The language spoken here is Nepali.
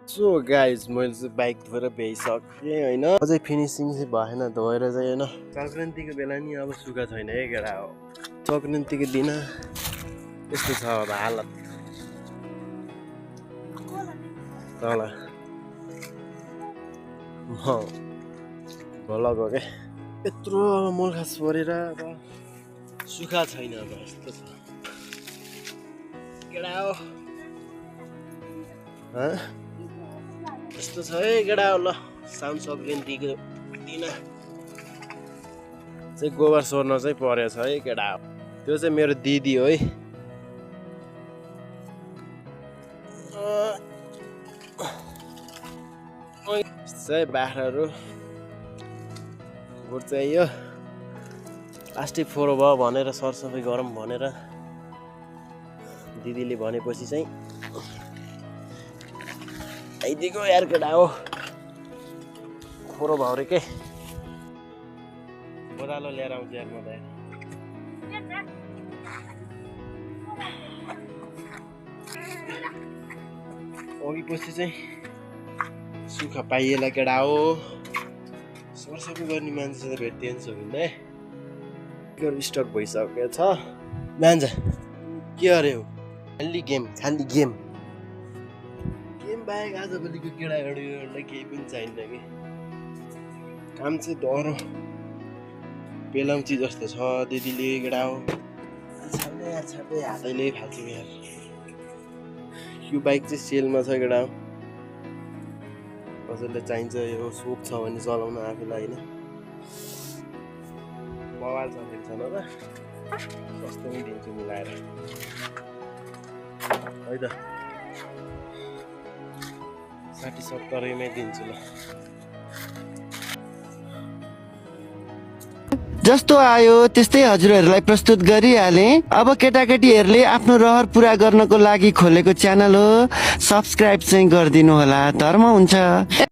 सो गाइज मैले चाहिँ बाइक धोएर भ्याइसकेँ होइन अझै फिनिसिङ चाहिँ भएन धोएर चाहिँ होइन सङ्क्रान्तिको बेला नि अब सुगा छैन है केटा हो सङ्क्रान्तिको दिन यस्तो छ अब हालत तल भल गयो क्या यत्रो मलखास परेर अब सुखा छैन अब यस्तो छ केटा हो यस्तो छ है केटा हो ल साउन सङ्क्रान्तिको दिन चाहिँ गोबर सोर्न चाहिँ परेछ है केटा हो त्यो चाहिँ मेरो दिदी हो है चाहिँ बाख्राहरू गुड चाहियो प्लास्टिक फोहोर भयो भनेर सरसफाइ गरौँ भनेर दिदीले भनेपछि चाहिँ आइदिएको यार केटा हो फोहोर भयो रे के ओह्रालो लिएर आउँछ यार म त अघि पछि चाहिँ सुखा पाइएला केटा हो सरसफाइ गर्ने मान्छे त भेटिएन सकिँदै स्टक भइसकेको छ मान्छे के अरे हो खाली गेम गेम बाहेक आजभोलिको केटाहरूलाई केही पनि चाहिन्न कि काम चाहिँ डह्रो पेलाउँची जस्तो छ दिदीले केटा हो छाप्दै हातैले फाल्छु यार यो बाइक चाहिँ सेलमा छ केटा हो कसैले चाहिन्छ यो सोक छ भने चलाउन आफूलाई होइन मोबाइल चलाएको छैन त सस्तोमै दिन्छु मिलाएर है त 60-70 दिन्छु ल जस्तो आयो त्यस्तै हजुरहरूलाई प्रस्तुत गरिहालेँ। अब केटाकेटीहरूले आफ्नो रहर पुरा गर्नको लागि खोलेको च्यानल हो, सब्सक्राइब चाहिँ गरिदिनु होला, धर्म हुन्छ।